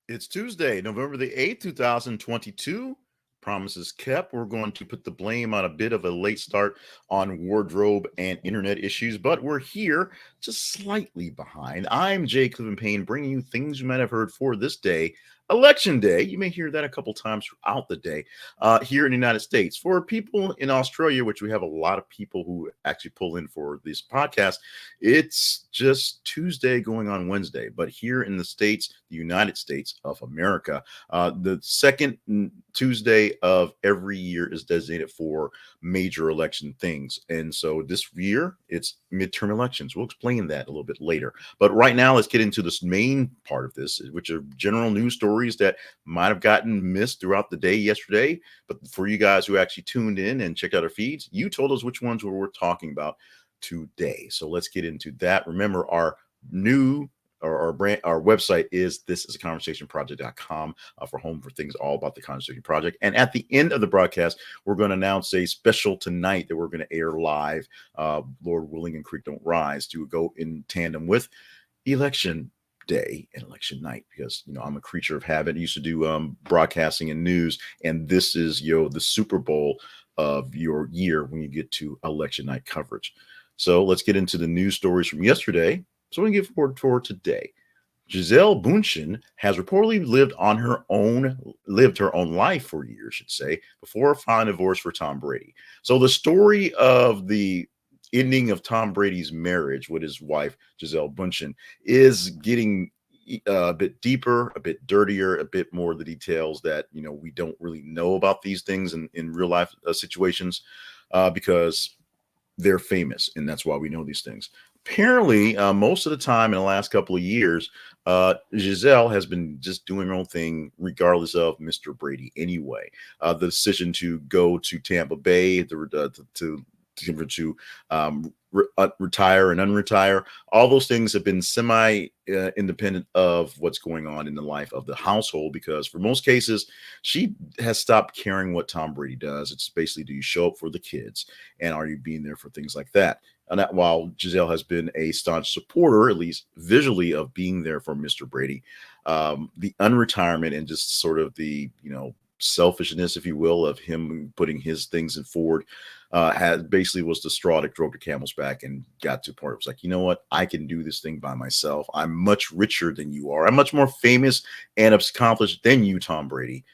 It's Tuesday, November the 8th, 2022. Promises kept. We're going to put the blame on a bit of a late start on wardrobe and internet issues, but we're here just slightly behind. I'm Jay Cleveland Payne, bringing you things you might have heard for this day, Election Day. You may hear that a couple times throughout the day here in the United States. For people in Australia, which we have a lot of people who actually pull in for this podcast, it's just Tuesday going on Wednesday. But here in the States, the United States of America, the second Tuesday of every year is designated for major election things. And so this year, it's midterm elections. We'll explain that a little bit later. But right now, let's get into this main part of this, which are general news stories that might have gotten missed throughout the day yesterday. But for you guys who actually tuned in and checked out our feeds, you told us which ones we were talking about today. So let's get into that. Remember, our new our brand, our website is thisisaconversationproject.com for home for things all about the Conversation Project. And at the end of the broadcast, we're going to announce a special tonight that we're going to air live, Lord willing and Creek Don't Rise, to go in tandem with election day and election night, because I'm a creature of habit. I used to do broadcasting and news, and this is the Super Bowl of your year when you get to election night coverage. So let's get into the news stories from yesterday. So we can get forward for today. Gisele Bündchen has reportedly lived her own life for a year, I should say, before filing a divorce for Tom Brady. So the story of the ending of Tom Brady's marriage with his wife, Gisele Bündchen, is getting a bit deeper, a bit dirtier, a bit more of the details that, we don't really know about these things in real life situations because they're famous. And that's why we know these things. Apparently, most of the time in the last couple of years, Gisele has been just doing her own thing, regardless of Mr. Brady. Anyway, the decision to go to Tampa Bay to retire and unretire, all those things have been semi-independent of what's going on in the life of the household, because for most cases, she has stopped caring what Tom Brady does. It's basically, do you show up for the kids, and are you being there for things like that? And that, while Gisele has been a staunch supporter, at least visually, of being there for Mr. Brady, the unretirement and just sort of the selfishness, if you will, of him putting his things in forward, was the straw that drove the camel's back, and got to a point where it was like, you know what, I can do this thing by myself. I'm much richer than you are. I'm much more famous and accomplished than you, Tom Brady.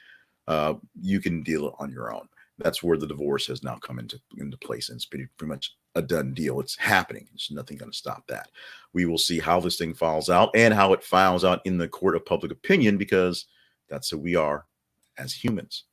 You can deal it on your own. That's where the divorce has now come into place, and it's pretty much a done deal. It's happening. There's nothing going to stop that. We will see how this thing falls out and how it files out in the court of public opinion, because that's who we are as humans.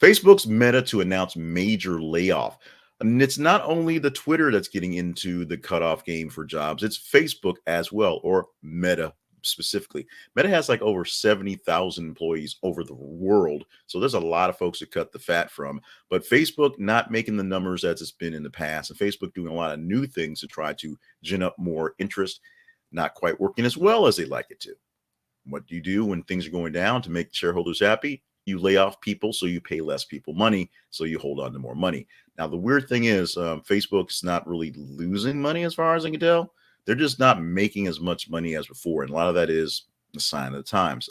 Facebook's Meta to announce major layoff. And it's not only the Twitter that's getting into the cutoff game for jobs, it's Facebook as well, or Meta specifically. Meta has like over 70,000 employees over the world. So there's a lot of folks to cut the fat from. But Facebook not making the numbers as it's been in the past, and Facebook doing a lot of new things to try to gin up more interest, not quite working as well as they like it to. What do you do when things are going down to make shareholders happy? You lay off people, so you pay less people money, so you hold on to more money. Now, the weird thing is Facebook's not really losing money as far as I can tell. They're just not making as much money as before. And a lot of that is a sign of the times.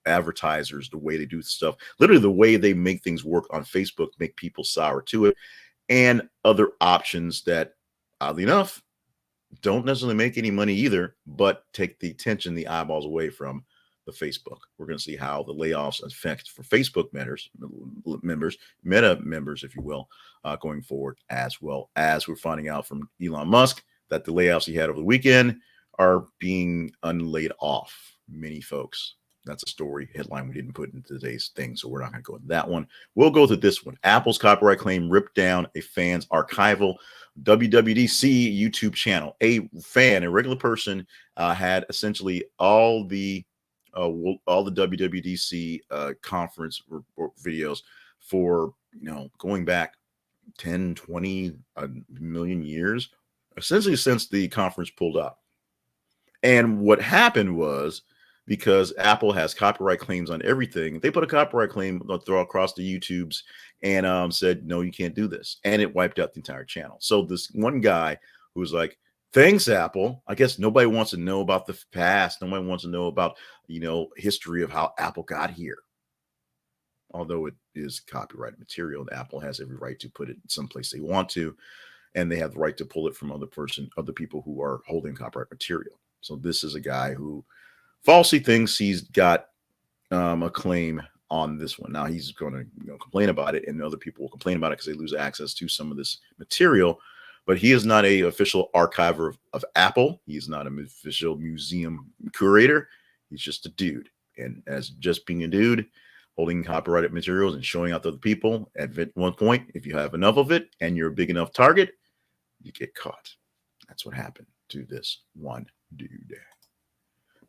Advertisers, the way they do stuff, literally the way they make things work on Facebook, make people sour to it. And other options that, oddly enough, don't necessarily make any money either, but take the attention, the eyeballs away from the Facebook. We're going to see how the layoffs affect for Facebook Meta members, if you will, going forward, as well as we're finding out from Elon Musk that the layoffs he had over the weekend are being unlaid off many folks. That's a story headline we didn't put into today's thing, so we're not going to go into that one. We'll go to this one. Apple's copyright claim ripped down a fan's archival WWDC YouTube channel. A fan, a regular person, had essentially all the WWDC conference videos for going back 10, 20, a million years, essentially since the conference pulled up. And what happened was, because Apple has copyright claims on everything, they put a copyright claim throw across the YouTubes and said, no, you can't do this. And it wiped out the entire channel. So this one guy who was like, Thanks, Apple. I guess nobody wants to know about the past. Nobody wants to know about, history of how Apple got here. Although it is copyrighted material, and Apple has every right to put it someplace they want to, and they have the right to pull it from other people who are holding copyright material. So this is a guy who falsely thinks he's got a claim on this one. Now he's going to complain about it, and other people will complain about it because they lose access to some of this material. But he is not a official archiver of Apple. He is not an official museum curator. He's just a dude. And as just being a dude, holding copyrighted materials and showing out to other people, at one point, if you have enough of it and you're a big enough target, you get caught. That's what happened to this one dude.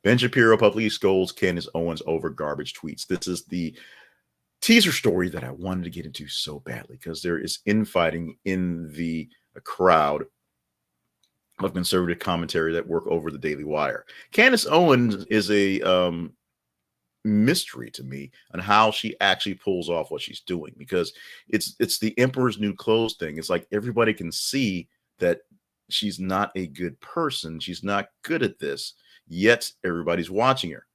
Ben Shapiro publicly scolds Candace Owens over garbage tweets. This is the teaser story that I wanted to get into so badly because there is infighting in the crowd of conservative commentary that work over the Daily Wire. Candace Owens is a mystery to me on how she actually pulls off what she's doing, because it's the emperor's new clothes thing. It's like everybody can see that she's not a good person. She's not good at this, yet everybody's watching her,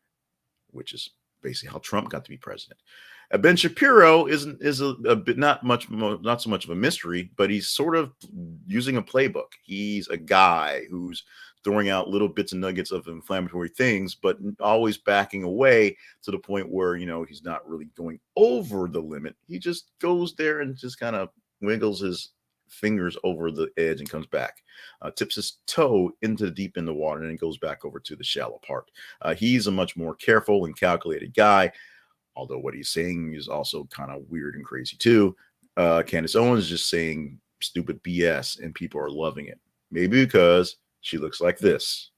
which is basically how Trump got to be president. Ben Shapiro is a bit not so much of a mystery, but he's sort of using a playbook. He's a guy who's throwing out little bits and nuggets of inflammatory things, but always backing away to the point where, he's not really going over the limit. He just goes there and just kind of wiggles his fingers over the edge and comes back, tips his toe into the deep in the water, and then goes back over to the shallow part. He's a much more careful and calculated guy, although what he's saying is also kind of weird and crazy too. Candace Owens is just saying stupid BS, and people are loving it. Maybe because she looks like this.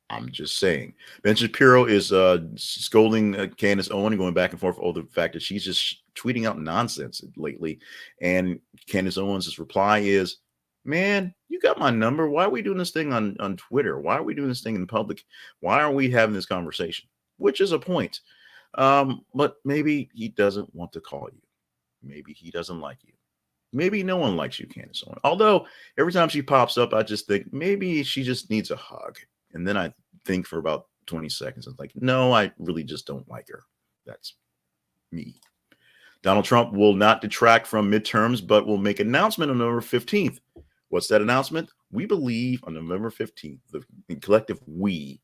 I'm just saying. Ben Shapiro is scolding Candace Owens, going back and forth over the fact that she's just tweeting out nonsense lately. And Candace Owens' reply is, man, you got my number. Why are we doing this thing on Twitter? Why are we doing this thing in public? Why are we having this conversation? Which is a point. But maybe he doesn't want to call you. Maybe he doesn't like you. Maybe no one likes you, Candace Owens. Although every time she pops up, I just think maybe she just needs a hug. And then I think for about 20 seconds, I'm like, no, I really just don't like her. That's me. Donald Trump will not detract from midterms, but will make an announcement on November 15th. What's that announcement? We believe on November 15th, the collective we,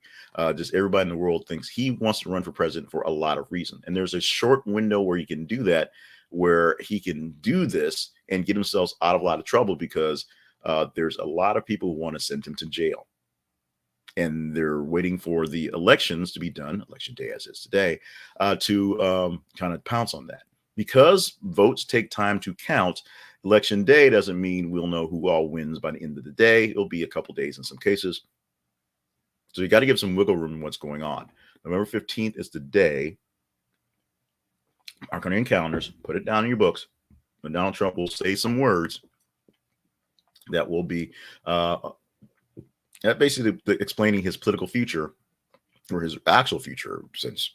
just everybody in the world thinks he wants to run for president for a lot of reasons. And there's a short window where he can do that, where he can do this and get himself out of a lot of trouble, because there's a lot of people who want to send him to jail. And they're waiting for the elections to be done, election day as is today, to kind of pounce on that. Because votes take time to count, election day doesn't mean we'll know who all wins by the end of the day. It'll be a couple days in some cases. So you got to give some wiggle room in what's going on. November 15th is the day. Mark on your calendars, put it down in your books. And Donald Trump will say some words that will be basically explaining his political future, or his actual future, since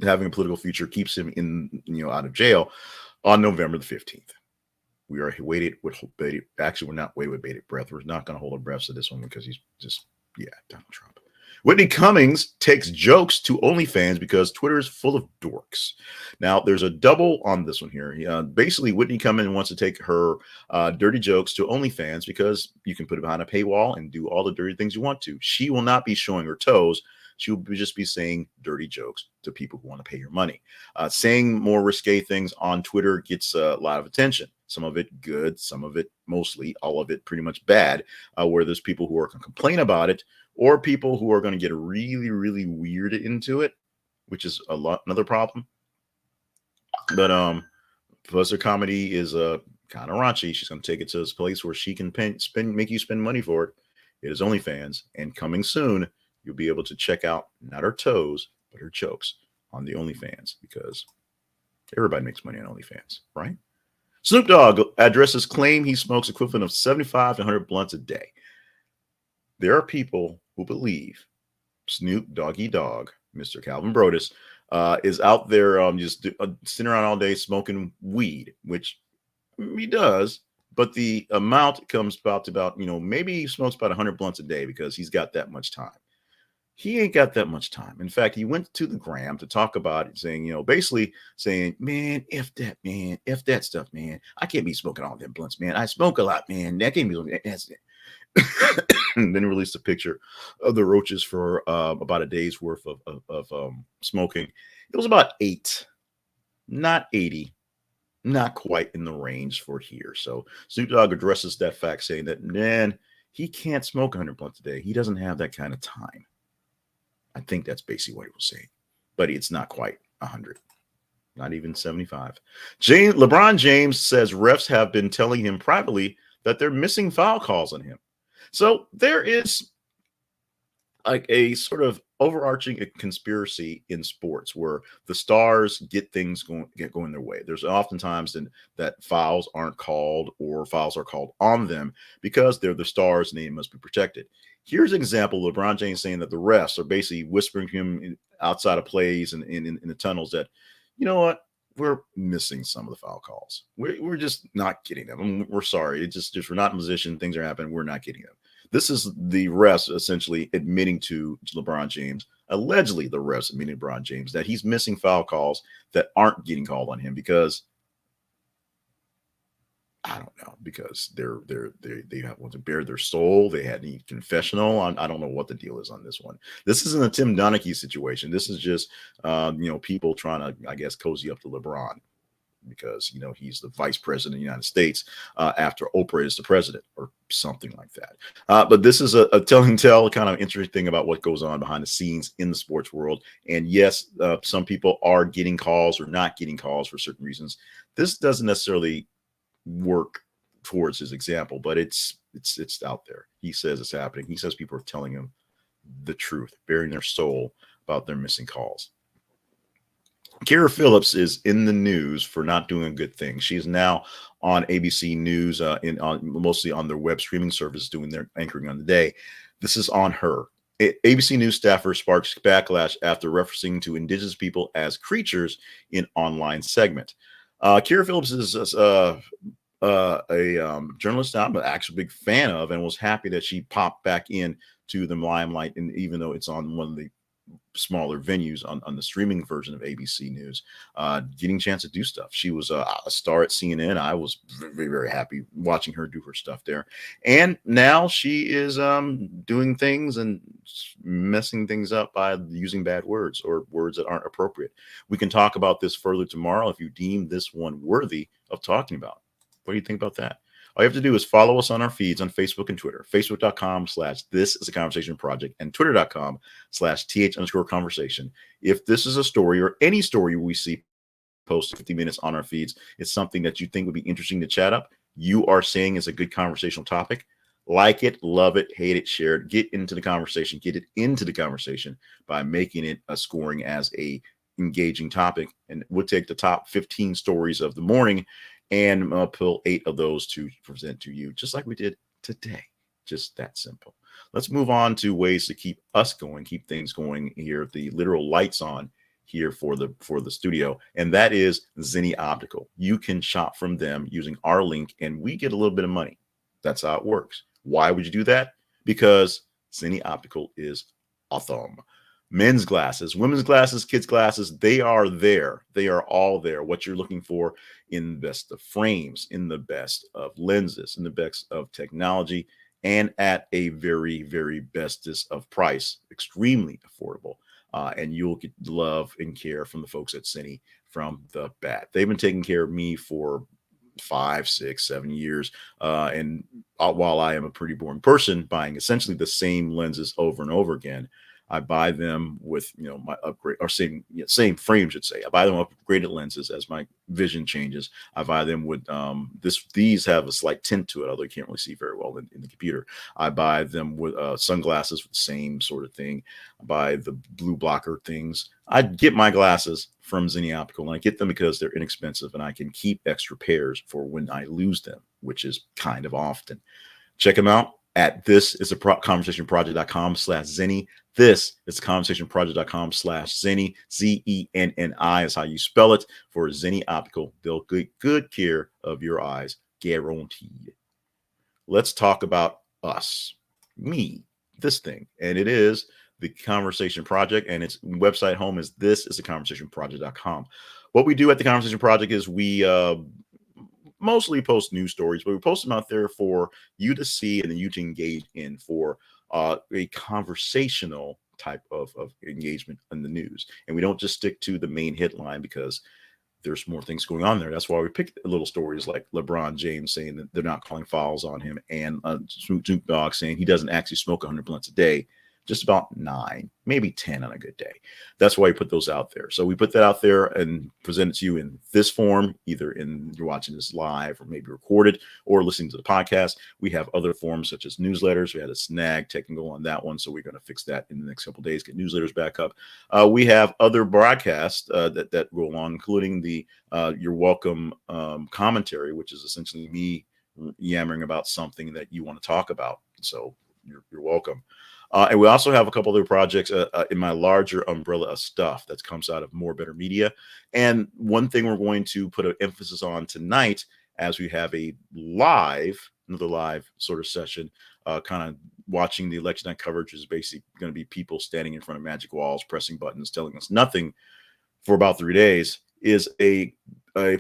having a political future keeps him in, out of jail, on November the 15th. We are waited with bated. Actually, we're not waiting with bated breath. We're not going to hold our breaths to this one because he's just, Donald Trump. Whitney Cummings takes jokes to OnlyFans because Twitter is full of dorks. Now, there's a double on this one here. Basically, Whitney Cummings wants to take her dirty jokes to OnlyFans because you can put it behind a paywall and do all the dirty things you want to. She will not be showing her toes. She will just be saying dirty jokes to people who want to pay her money. Saying more risque things on Twitter gets a lot of attention. Some of it good, some of it, mostly all of it pretty much bad, where there's people who are going to complain about it, or people who are going to get really, really weird into it, which is another problem. But plus her comedy is kind of raunchy. She's going to take it to this place where she can make you spend money for it. It is OnlyFans, and coming soon, you'll be able to check out not her toes, but her jokes on the OnlyFans, because everybody makes money on OnlyFans, right? Snoop Dogg addresses claim he smokes equivalent of 75 to 100 blunts a day. There are people who believe Snoop Doggy Dogg, Mr. Calvin Brodus, is out there just sitting around all day smoking weed, which he does, but the amount comes about to about, maybe he smokes about 100 blunts a day because he's got that much time. He ain't got that much time. In fact, he went to the gram to talk about it, saying, basically saying, man, if that stuff, man, I can't be smoking all them blunts, man. I smoke a lot, man. That can't be. That's it. And then released a picture of the roaches for about a day's worth of smoking. It was about 8, not 80, not quite in the range for here. So Snoop Dogg addresses that fact, saying that, man, he can't smoke 100 blunts a day. He doesn't have that kind of time. I think that's basically what he was saying, but it's not quite 100, not even 75. LeBron James says refs have been telling him privately that they're missing foul calls on him. So there is like a sort of overarching conspiracy in sports where the stars get things going their way. There's oftentimes that fouls aren't called or fouls are called on them because they're the stars and they must be protected. Here's an example: LeBron James saying that the refs are basically whispering to him outside of plays and in the tunnels that, you know what, we're missing some of the foul calls. We're just not getting them. We're sorry. It's just we're not in position. Things are happening. We're not getting them. This is the refs essentially admitting to LeBron James, allegedly the refs admitting to LeBron James that he's missing foul calls that aren't getting called on him because I don't know, because they have want to bare their soul. They had any confessional. I don't know what the deal is on this one. This isn't a Tim Donaghy situation. This is just people trying to, I guess, cozy up to LeBron because he's the vice president of the United States after Oprah is the president or something like that. But this is a telling tale kind of interesting thing about what goes on behind the scenes in the sports world. And yes, some people are getting calls or not getting calls for certain reasons. This doesn't necessarily work towards his example, but it's out there. He says it's happening. He says people are telling him the truth, bearing their soul about their missing calls. Kara Phillips is in the news for not doing a good thing. She's now on ABC News, mostly on their web streaming service, doing their anchoring on the day. This is on her. ABC News staffer sparks backlash after referencing to Indigenous people as creatures in online segment. Kara Phillips is a journalist I'm actually a big fan of, and was happy that she popped back in to the limelight. And even though it's on one of the smaller venues on the streaming version of ABC News, getting a chance to do stuff. She was a star at CNN. I was very, very happy watching her do her stuff there. And now she is doing things and messing things up by using bad words or words that aren't appropriate. We can talk about this further tomorrow if you deem this one worthy of talking about. What do you think about that? All you have to do is follow us on our feeds on Facebook and Twitter, facebook.com/This Is a Conversation Project and twitter.com/th_conversation. If this is a story or any story we see posted 50 minutes on our feeds, it's something that you think would be interesting to chat up, you are saying is a good conversational topic, like it, love it, hate it, share it, get into the conversation by making it a scoring as a engaging topic. And we'll take the top 15 stories of the morning and pull 8 of those to present to you, just like we did today. Just that simple. Let's move on to ways to keep us going, keep things going here. The literal lights on here for the studio, and that is Zenni Optical. You can shop from them using our link, and we get a little bit of money. That's how it works. Why would you do that? Because Zenni Optical is awesome. Men's glasses, women's glasses, kids' glasses, they are there. They are all there. What you're looking for in the best of frames, in the best of lenses, in the best of technology, and at a very, very bestest of price, extremely affordable. And you'll get love and care from the folks at Zenni from the bat. They've been taking care of me for 5, 6, 7 years. And while I am a pretty boring person, buying essentially the same lenses over and over again, I buy them with, my upgrade or same frame, should say. I buy them upgraded lenses as my vision changes. I buy them with these have a slight tint to it, although you can't really see very well in the computer. I buy them with sunglasses with the same sort of thing. I buy the blue blocker things. I get my glasses from Zenni Optical, and I get them because they're inexpensive and I can keep extra pairs for when I lose them, which is kind of often. Check them out at conversationproject.com/Zenni. This is conversationproject.com/Zenni. Zenni is how you spell it for Zenni Optical. They'll get good care of your eyes guaranteed. Let's talk about us, me, this thing. And it is the Conversation Project, and its website home is thisisaconversationproject.com. What we do at the Conversation Project is we mostly post news stories, but we post them out there for you to see and then you to engage in for a conversational type of engagement in the news. And we don't just stick to the main headline because there's more things going on there. That's why we pick little stories like LeBron James saying that they're not calling fouls on him, and Snoop Dogg saying he doesn't actually smoke 100 blunts a day, just about 9, maybe 10 on a good day. That's why we put those out there. So we put that out there and present it to you in this form, either in you're watching this live or maybe recorded or listening to the podcast. We have other forms such as newsletters. We had a snag technical on that one, so we're going to fix that in the next couple of days, get newsletters back up. We have other broadcasts that go along, including the You're Welcome commentary, which is essentially me yammering about something that you want to talk about. So you're welcome. And we also have a couple other projects in my larger umbrella of stuff that comes out of More Better Media. And one thing we're going to put an emphasis on tonight, as we have another live sort of session, kind of watching the election night coverage, is basically going to be people standing in front of magic walls, pressing buttons, telling us nothing for about 3 days, is a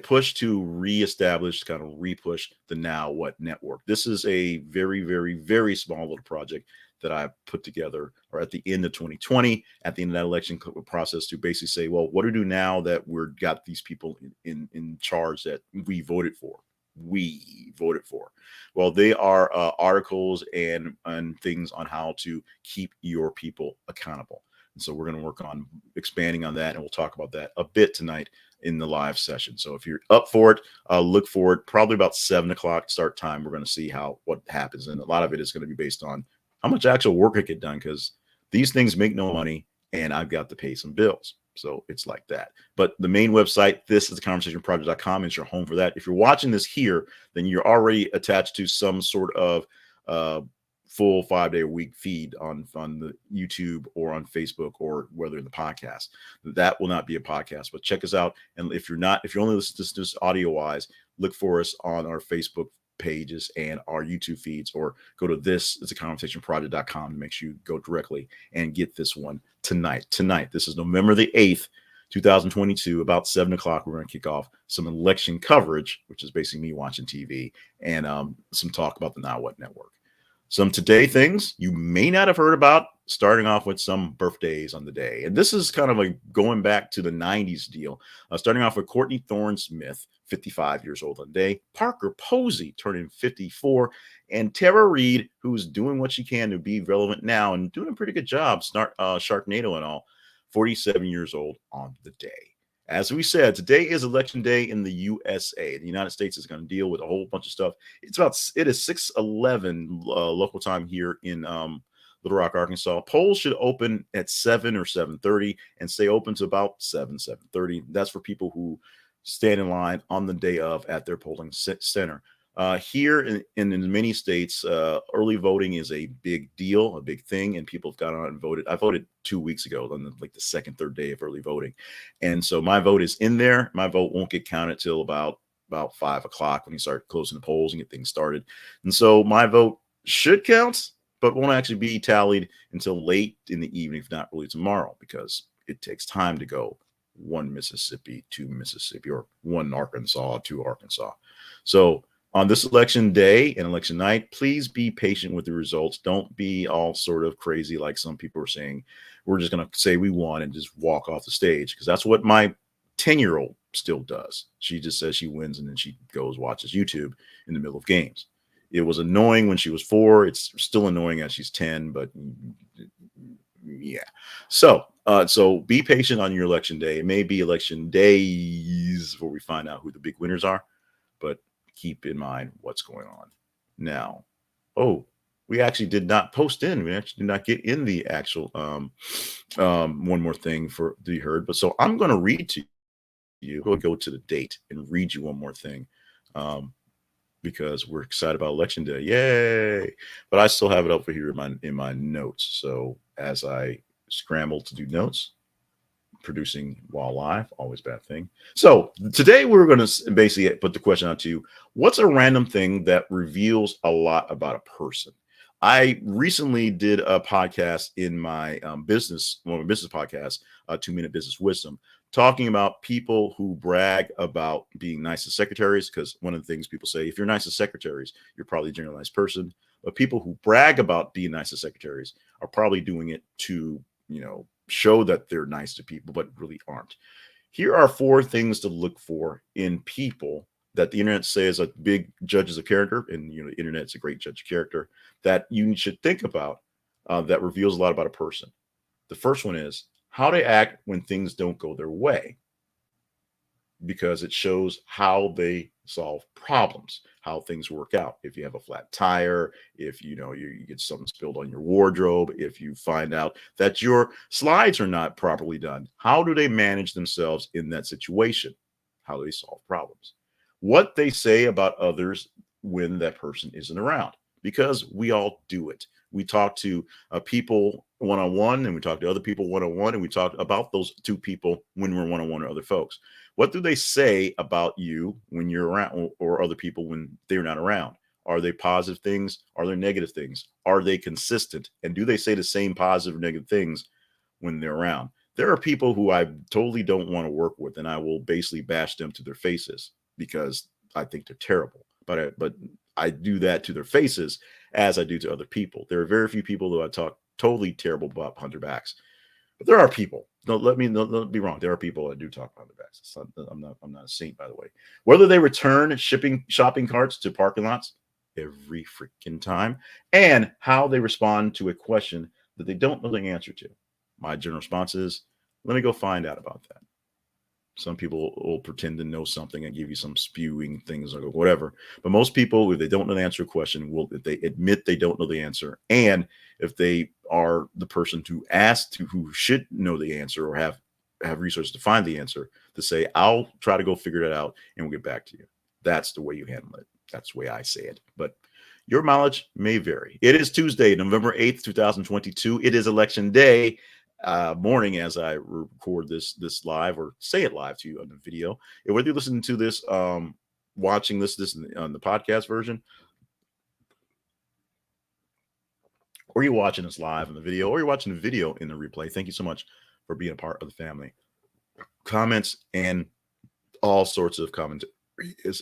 push to reestablish, kind of repush the Now What Network. This is a very, very, very small little project that I put together, or at the end of 2020, at the end of that election process, to basically say, well, what do we do now that we've got these people in charge that we voted for? Well, they are articles and things on how to keep your people accountable. And so we're going to work on expanding on that, and we'll talk about that a bit tonight in the live session. So if you're up for it, look for it. Probably about 7 o'clock start time. We're going to see what happens, and a lot of it is going to be based on how much actual work I get done, because these things make no money, and I've got to pay some bills. So it's like that. But the main website, thisisaconversationproject.com, is your home for that. If you're watching this here, then you're already attached to some sort of full 5-day-a-week feed on the YouTube or on Facebook, or whether in the podcast. That will not be a podcast, but check us out. And if you're only listening to this audio wise, look for us on our Facebook pages and our YouTube feeds, or go to thisisaconversationproject.com to make sure you go directly and get this one tonight. This is November the 8th, 2022, about 7 o'clock. We're going to kick off some election coverage, which is basically me watching TV, and some talk about the Now What Network. Some today things you may not have heard about, starting off with some birthdays on the day. And this is kind of like going back to the 90s deal. Starting off with Courtney Thorne-Smith, 55 years old on the day. Parker Posey turning 54. And Tara Reid, who's doing what she can to be relevant now and doing a pretty good job, Sharknado and all, 47 years old on the day. As we said, today is election day in the USA. The United States is going to deal with a whole bunch of stuff. It is 6:11 local time here in Little Rock, Arkansas. Polls should open at 7 or 7:30 and stay open to about 7:30. That's for people who stand in line on the day of at their polling center. Here in many states, early voting is a big deal, a big thing, and people have gone out and voted. I voted 2 weeks ago on the second, third day of early voting. And so my vote is in there. My vote won't get counted till about 5 o'clock when you start closing the polls and get things started. And so my vote should count, but won't actually be tallied until late in the evening, if not really tomorrow, because it takes time to go 1 Mississippi, 2 Mississippi, or 1 Arkansas, 2 Arkansas. So on this election day and election night, please be patient with the results. Don't be all sort of crazy like some people are saying. We're just going to say we won and just walk off the stage, because that's what my 10-year-old still does. She just says she wins, and then she goes watches YouTube in the middle of games. It was annoying when she was 4. It's still annoying as she's 10, but yeah. So be patient on your election day. It may be election days before we find out who the big winners are, but keep in mind what's going on now. We actually did not post in. We actually did not get in the actual one more thing to be heard. But so I'm going to read to you. We'll go to the date and read you one more thing, because we're excited about election day. Yay! But I still have it up here in my notes. So as I scramble to do notes, producing while live, always bad thing. So today we're going to basically put the question out to you. What's a random thing that reveals a lot about a person? I recently did a podcast in my business, one of my business podcasts, 2 Minute Business Wisdom, talking about people who brag about being nice as secretaries. Because one of the things people say, if you're nice as secretaries, you're probably a generalized person. But people who brag about being nice as secretaries are probably doing it to, show that they're nice to people, but really aren't. Here are 4 things to look for in people that the internet says are big judges of character, and the internet's a great judge of character, that you should think about that reveals a lot about a person. The first one is how they act when things don't go their way, because it shows how they solve problems, how things work out. If you have a flat tire, if you get something spilled on your wardrobe, if you find out that your slides are not properly done, how do they manage themselves in that situation? How do they solve problems? What they say about others when that person isn't around, because we all do it. We talk to people one-on-one, and we talk to other people one-on-one, and we talk about those 2 people when we're one-on-one or other folks. What do they say about you when you're around, or other people when they're not around? Are they positive things? Are there negative things? Are they consistent? And do they say the same positive or negative things when they're around? There are people who I totally don't want to work with, and I will basically bash them to their faces because I think they're terrible. But I do that to their faces as I do to other people. There are very few people who I talk totally terrible about behind their backs. But there are people. Don't be wrong. There are people that do talk behind their backs. I'm not a saint, by the way. Whether they return shopping carts to parking lots every freaking time, and how they respond to a question that they don't know the answer to. My general response is, let me go find out about that. Some people will pretend to know something and give you some spewing things or whatever. But most people, if they don't know the answer to a question, if they admit they don't know the answer, and if they are the person to ask to who should know the answer or have resources to find the answer, to say, I'll try to go figure that out and we'll get back to you. That's the way you handle it. That's the way I say it. But your mileage may vary. It is Tuesday, November 8th, 2022. It is election day. Morning as I record this live, or say it live to you on the video. And whether you're listening to this, watching this on the podcast version, or you're watching this live on the video, or you're watching the video in the replay, thank you so much for being a part of the family. Comments and all sorts of commentary is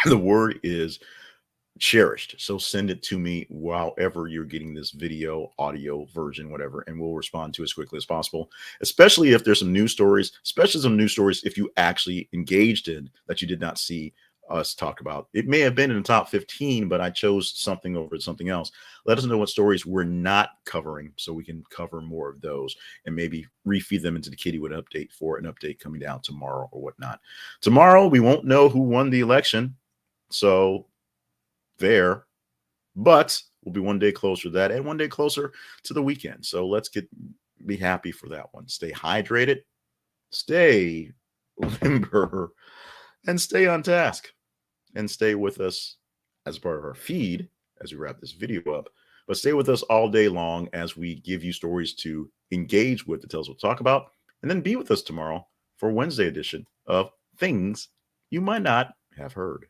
the word is cherished. So send it to me however you're getting this video, audio version, whatever, and we'll respond to as quickly as possible, especially if there's some news stories, if you actually engaged in that you did not see us talk about. It may have been in the top 15, but I chose something over something else. Let us know what stories we're not covering so we can cover more of those and maybe refeed them into the kitty with an update coming down tomorrow or whatnot. Tomorrow, we won't know who won the election. So there, but we'll be one day closer to that and one day closer to the weekend. So let's be happy for that one. Stay hydrated, stay limber, and stay on task, and stay with us as part of our feed as we wrap this video up. But stay with us all day long as we give you stories to engage with, to tell us what to talk about, and then be with us tomorrow for Wednesday edition of Things You Might Not Have Heard.